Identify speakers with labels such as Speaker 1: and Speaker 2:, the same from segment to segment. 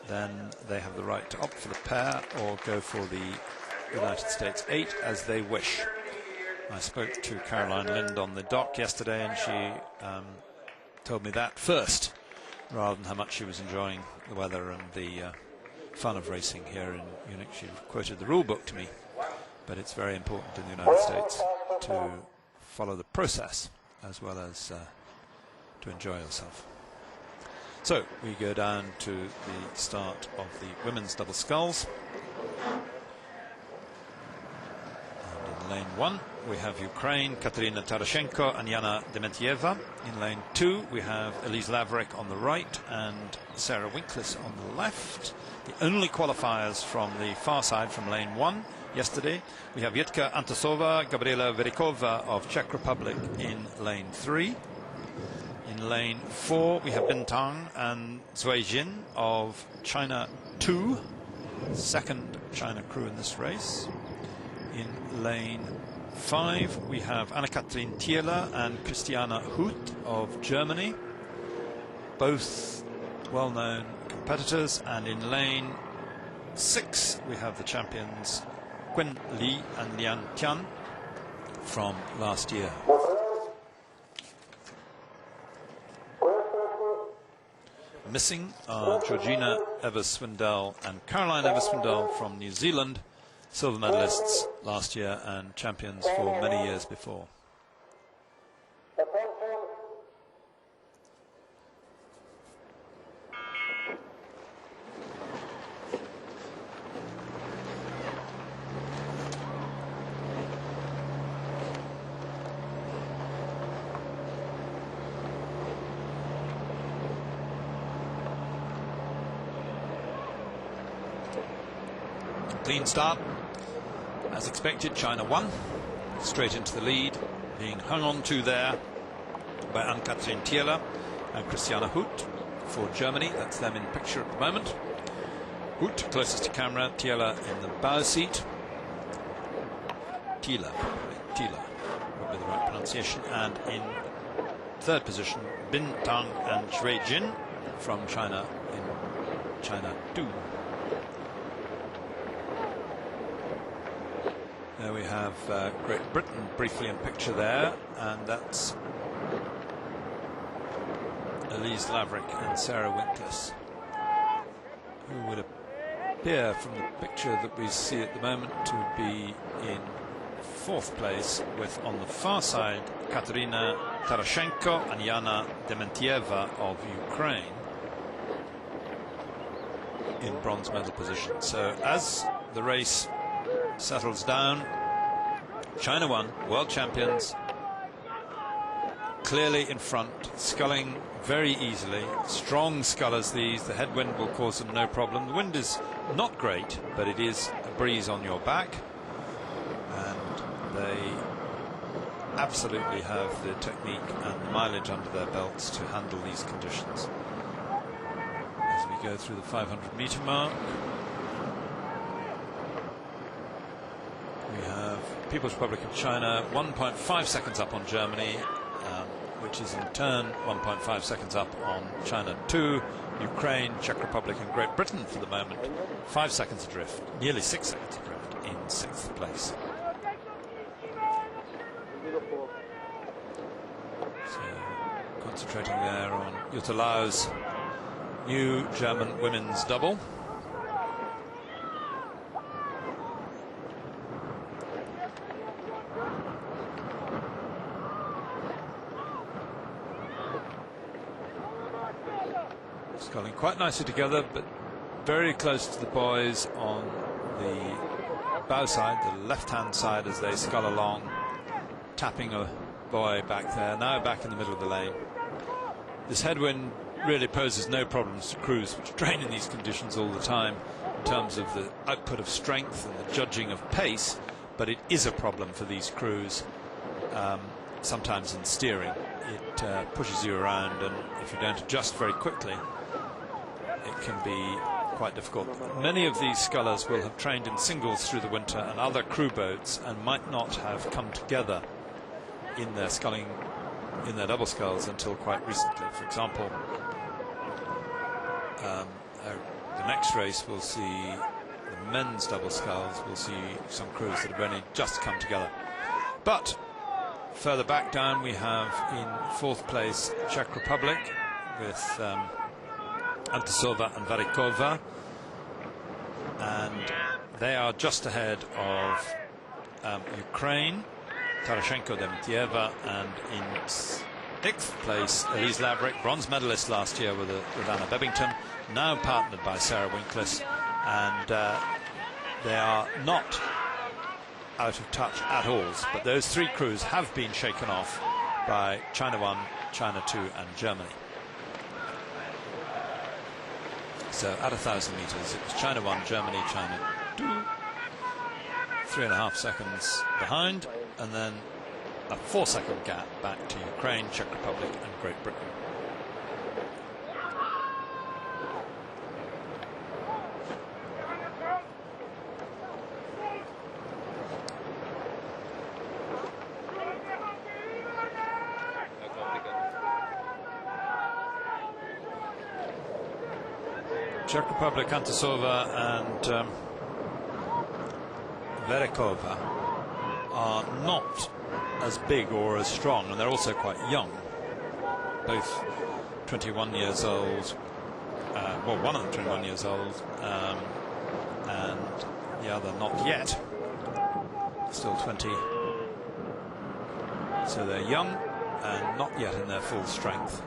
Speaker 1: then they have the right to opt for the pair or go for the United States 8 as they wish. I spoke to Caroline Lind on the dock yesterday, and she told me that first, rather than how much she was enjoying the weather and the fun of racing here in Munich. She quoted the rule book to me, but it's very important in the United States to follow the process as well as to enjoy yourself. So we go down to the start of the women's double sculls. And in lane 1 we have Ukraine, Katerina Tarashenko and Yana Dementieva. In lane 2 we have Elise Laverick on the right and Sarah Winklis on the left. The only qualifiers from the far side from lane 1 yesterday. We have Jitka Antasova, Gabriela Verikova of Czech Republic in lane 3. In lane 4 we have Bintang and Zui Jin of China 2, second China crew in this race. In lane 5 we have Anne-Kathrin Thiele and Christiane Huth of Germany, both well-known competitors. And in lane 6 we have the champions Qin Li and Lian Tian from last year. Missing are Georgina Evers-Swindell and Caroline Evers-Swindell from New Zealand, silver medalists last year and champions for many years before. Clean start. As expected, China won, straight into the lead, being hung on to there by Anne-Kathrin Thiele and Christiane Huth for Germany. That's them in picture at the moment. Huth closest to camera, Thiele in the bow seat. Thiele would be the right pronunciation. And in third position, Bintang and Zui Jin from China in China 2. There we have Great Britain briefly in picture there, and that's Elise Laverick and Sarah Winklis, who would appear from the picture that we see at the moment to be in fourth place, with on the far side Katerina Tarashenko and Yana Dementieva of Ukraine in bronze medal position. So as the race settles down, China won, world champions, clearly in front, sculling very easily. Strong scullers these. The headwind will cause them no problem. The wind is not great, but it is a breeze on your back, and they absolutely have the technique and the mileage under their belts to handle these conditions. As we go through the 500-meter mark, we have People's Republic of China 1.5 seconds up on Germany, which is in turn 1.5 seconds up on China 2, Ukraine, Czech Republic and Great Britain for the moment 5 seconds adrift, nearly 6 seconds adrift in 6th place. So concentrating there on Jutta Lau's new German women's double. Sculling quite nicely together, but very close to the boys on the bow side, the left-hand side, as they scull along, tapping a buoy back there, now back in the middle of the lane. This headwind really poses no problems to crews which train in these conditions all the time in terms of the output of strength and the judging of pace, but it is a problem for these crews sometimes in steering. It pushes you around, and if you don't adjust very quickly, it can be quite difficult. Many of these scullers will have trained in singles through the winter and other crew boats, and might not have come together in their sculling, in their double sculls, until quite recently. For example, The next race we'll see the men's double sculls. We'll see some crews that have only just come together. But further back down we have in fourth place Czech Republic with Antisova and Varikova, and they are just ahead of Ukraine, Tarashenko, Dementieva, and in sixth place Elise Laverick, bronze medalist last year with Anna Bebbington, now partnered by Sarah Winkles, and they are not out of touch at all. But those three crews have been shaken off by China 1, China 2 and Germany. So at 1,000 meters it was China 1, Germany, China 2, 3.5 seconds behind, and then a 4-second gap back to Ukraine, Czech Republic and Great Britain. Czech Republic, Antisova and Varikova are not as big or as strong, and they're also quite young. Both 21 years old. Well, one of them 21 years old, and the other not yet. Still 20. So they're young and not yet in their full strength.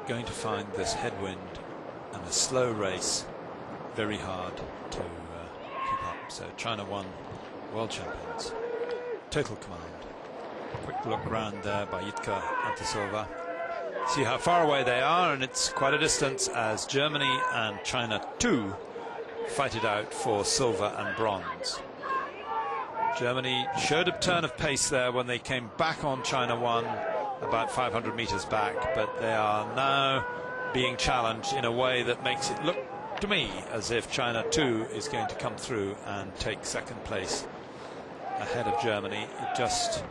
Speaker 1: Going to find this headwind and a slow race very hard to keep up. So China 1, world champions, total command. Quick look round there by Jitka Antisova. See how far away they are, and it's quite a distance as Germany and China 2 fight it out for silver and bronze. Germany showed a turn of pace there when they came back on China 1 about 500 meters back, but they are now being challenged in a way that makes it look to me as if China 2 is going to come through and take second place ahead of Germany. It just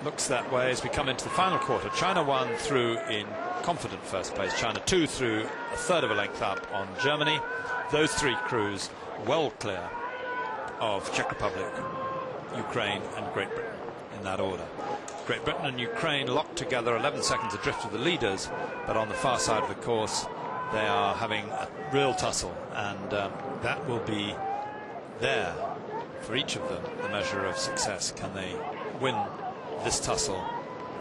Speaker 1: looks that way as we come into the final quarter. China 1 through in confident first place, China 2 through a third of a length up on Germany. Those three crews well clear of Czech Republic, Ukraine and Great Britain in that order. Great Britain and Ukraine locked together 11 seconds adrift of the leaders, but on the far side of the course they are having a real tussle, and that will be there for each of them, the measure of success. Can they win this tussle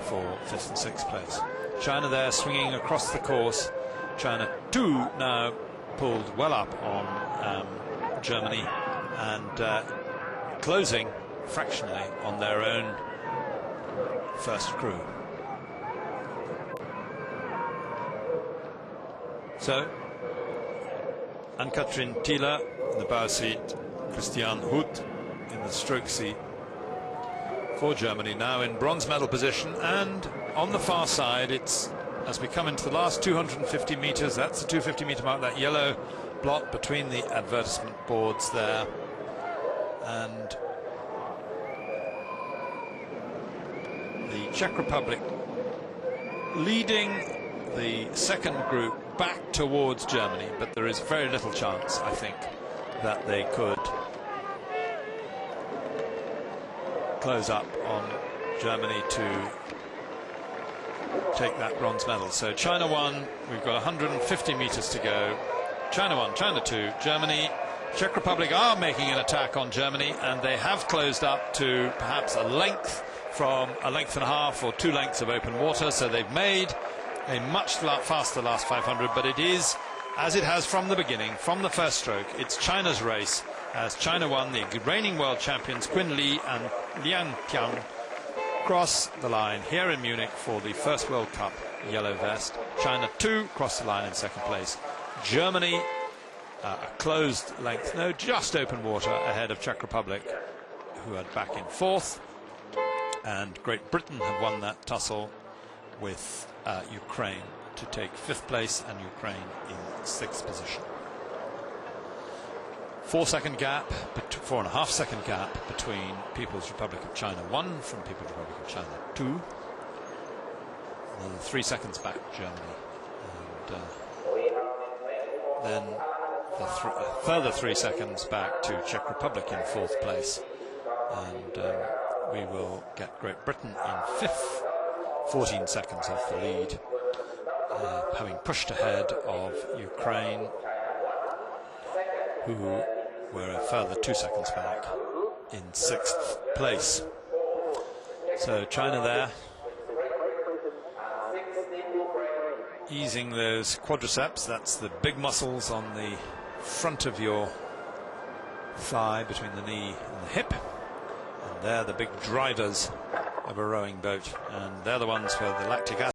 Speaker 1: for 5th and 6th place? China there swinging across the course. China 2 now pulled well up on Germany and closing fractionally on their own first crew. So Ann-Katrin Thiele in the bow seat, Christian Huth in the stroke seat for Germany, now in bronze medal position. And on the far side, it's as we come into the last 250 meters, that's the 250 meter mark, that yellow blot between the advertisement boards there, and the Czech Republic leading the second group back towards Germany, but there is very little chance, I think, that they could close up on Germany to take that bronze medal. So China 1, we've got 150 meters to go. China 1, China 2, Germany. Czech Republic are making an attack on Germany, and they have closed up to perhaps a length, from a length and a half or 2 lengths of open water. So they've made a much faster last 500, but it is, as it has from the beginning, from the first stroke, it's China's race, as China 1, the reigning world champions Qin Li and Liang Tian, cross the line here in Munich for the first World Cup yellow vest. China 2 cross the line in second place. Germany, a closed length, no, just open water ahead of Czech Republic, who are back in fourth. And Great Britain have won that tussle with Ukraine to take 5th place, and Ukraine in 6th position. 4-second gap, 4.5 second gap between People's Republic of China 1 from People's Republic of China 2. Another 3 seconds back, Germany. And then a further 3 seconds back to Czech Republic in 4th place, and we will get Great Britain in 5th, 14 seconds off the lead, having pushed ahead of Ukraine, who were a further 2 seconds back in 6th place. So China there, easing those quadriceps, that's the big muscles on the front of your thigh between the knee and the hip, and they're the big drivers of a rowing boat, and they're the ones where the lactic acid